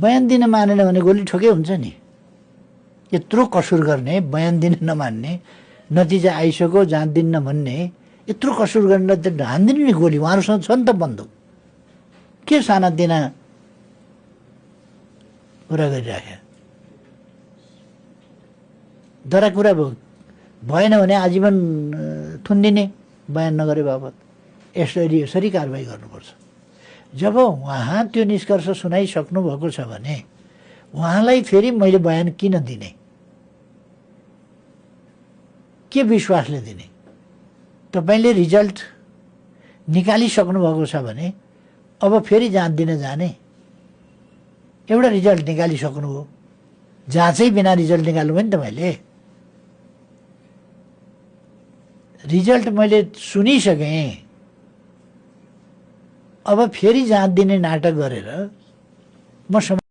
बयान दिन मानेन भने गोली ठोकै हुन्छ नि। यत्रो कसुर गर्ने, बयान दिन नमान्ने, नतिजा आइसक्यो जाँदिन्न भन्ने, यत्रो कसुर गर्ने त हान्दिनु नि गोली। उहाँहरूसँग छ नि त बन्दुक। के सानातिना कुरा गरिराख्यो। दरा कुरा भएन भने आजीवन थुनिदिने बयान नगरे बापत। यसरी कारबाही गर्नुपर्छ। जब उहाँ त्यो निष्कर्ष सुनाइसक्नु भएको छ भने उहाँलाई फेरि मैले बयान किन दिने, के विश्वासले दिने? तपाईँले रिजल्ट निकालिसक्नु भएको छ भने अब फेरि जाँच दिन जाने? एउटा रिजल्ट निकालिसक्नु हो, जाँचै बिना रिजल्ट निकाल्नु भयो नि तपाईँले। रिजल्ट मैले सुनिसकेँ, अब फेरि जाँच दिने नाटक गरेर म